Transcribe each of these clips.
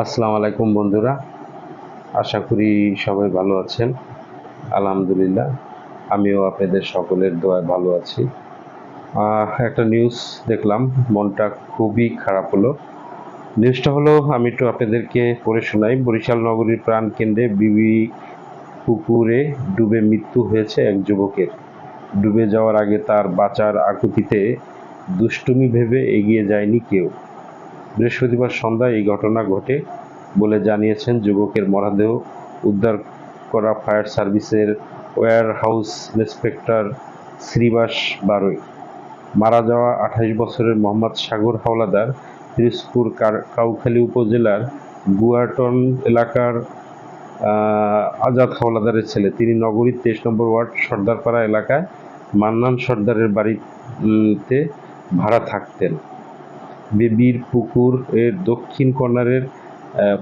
আসসালামু আলাইকুম বন্ধুরা, আশা করি সবাই ভালো আছেন। আলহামদুলিল্লাহ, আমিও আপনাদের সকলের দোয়ায় ভালো আছি। একটা নিউজ দেখলাম, মনটা খুবই খারাপ হলো। নিউজটা হলো, আমি একটু আপনাদেরকে পড়ে শোনাই। বরিশাল নগরীর প্রাণকেন্দ্রে বিবি পুকুরে ডুবে মৃত্যু হয়েছে এক যুবকের। ডুবে যাওয়ার আগে তার বাঁচার আকুতিতে দুষ্টুমি ভেবে এগিয়ে যায়নি কেউ। বৃহস্পতিবার সন্ধ্যায় এই ঘটনা ঘটে বলে জানিয়েছেন যুবকের মরদেহ উদ্ধার করা ফায়ার সার্ভিসের ওয়্যারহাউস ইন্সপেক্টর শ্রীবাস বারৈ। মারা যাওয়া ২৮ বছরের মোহাম্মদ সাগর হাওলাদার পিরোজপুর কাউখালী উপজেলার গুয়াটন এলাকার আজাদ হাওলাদারের ছেলে। তিনি নগরীর ২৩ নম্বর ওয়ার্ড সর্দারপাড়া এলাকায় মান্নান সর্দারের বাড়িতে ভাড়া থাকতেন। বেবির পুকুর এর দক্ষিণ কর্নারের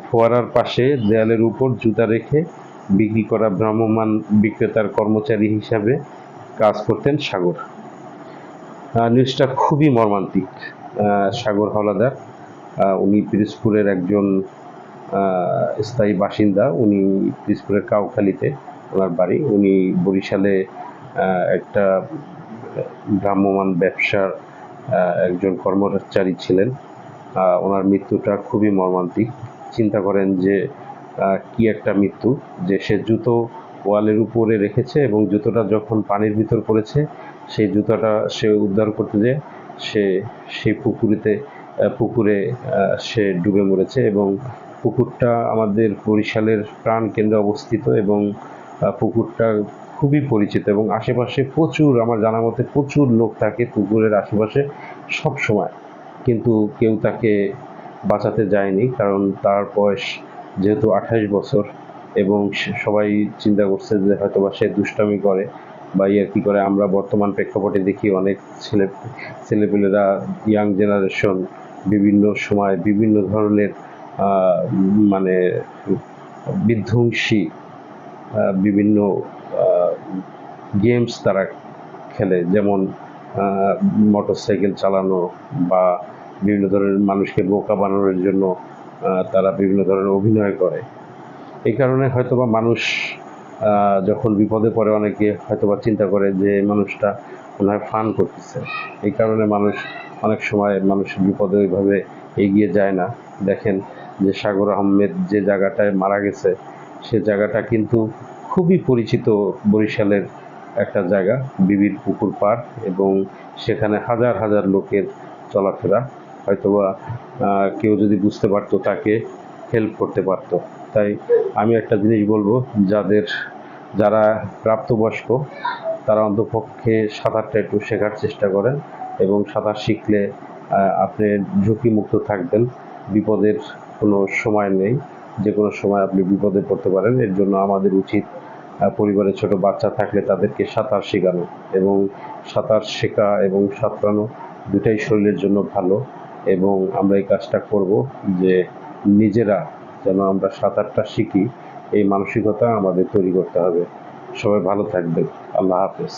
ফোয়ারার পাশে দেয়ালের উপর জুতা রেখে বিক্রি করা ভ্রাম্যমাণ বিক্রেতার কর্মচারী হিসাবে কাজ করতেন সাগর। নিউজটা খুবই মর্মান্তিক। সাগর হাওলাদার, উনি পিরোজপুরের একজন স্থায়ী বাসিন্দা। উনি পিরোজপুরের কাউখালীতে ওনার বাড়ি। উনি বরিশালে একটা ভ্রাম্যমাণ ব্যবসার একজন কর্মচারী ছিলেন। ওনার মৃত্যুটা খুবই মর্মান্তিক। চিন্তা করেন যে কি একটা মৃত্যু, যে সে জুতো ওয়ালের উপরে রেখেছে এবং জুতোটা যখন পানির ভিতর পড়েছে, সেই জুতাটা সে উদ্ধার করতে যেয়ে সেই পুকুরে সে ডুবে মরেছে। এবং পুকুরটা আমাদের বরিশালের প্রাণকেন্দ্রে অবস্থিত এবং পুকুরটা খুবই পরিচিত এবং আশেপাশে প্রচুর, আমার জানা মতে প্রচুর লোক থাকে পুকুরের আশেপাশে সব সময়, কিন্তু কেউ তাকে বাঁচাতে যায়নি, কারণ তার বয়স যেহেতু ২৮ বছর এবং সবাই চিন্তা করছে যে হয়তোবা সে দুষ্টামি করে বা ইয়ার্কি করে। আমরা বর্তমান প্রেক্ষাপটে দেখি অনেক ছেলেপেলেরা, ইয়াং জেনারেশন বিভিন্ন সময় বিভিন্ন ধরনের মানে বিধ্বংসী বিভিন্ন গেমস তারা খেলে, যেমন মোটরসাইকেল চালানো বা বিভিন্ন ধরনের মানুষকে বোকা বানানোর জন্য তারা বিভিন্ন ধরনের অভিনয় করে। এই কারণে হয়তোবা মানুষ যখন বিপদে পড়ে অনেকে হয়তোবা চিন্তা করে যে মানুষটা মনে হয় ফান করতেছে। এই কারণে মানুষ অনেক সময় মানুষের বিপদে ওইভাবে এগিয়ে যায় না। দেখেন যে সাগর আহমেদ যে জায়গাটায় মারা গেছে, সে জায়গাটা কিন্তু খুবই পরিচিত বরিশালের একটা জায়গা, বিবির পুকুর পাড়, এবং সেখানে হাজার হাজার লোকের চলাফেরা। হয়তোবা কেউ যদি বুঝতে পারতো তাকে হেল্প করতে পারতো। তাই আমি একটা জিনিস বলবো, যারা প্রাপ্তবয়স্ক তারা অন্তপক্ষে সাঁতারটা একটু শেখার চেষ্টা করেন, এবং সাঁতার শিখলে আপনি ঝুঁকিমুক্ত থাকবেন। বিপদের কোনো সময় নেই, যে কোনো সময় আপনি বিপদে পড়তে পারেন। এর জন্য আমাদের উচিত পরিবারে ছোট বাচ্চা থাকলে তাদেরকে সাঁতার শেখানো, এবং সাঁতার শেখা এবং সাঁতরানো দুটাই শরীরের জন্য ভালো। এবং আমরা এই কাজটা করব যে নিজেরা যেন আমরা সাঁতারটা শিখি, এই মানসিকতা আমাদের তৈরি করতে হবে। সবাই ভালো থাকবেন। আল্লাহ হাফেজ।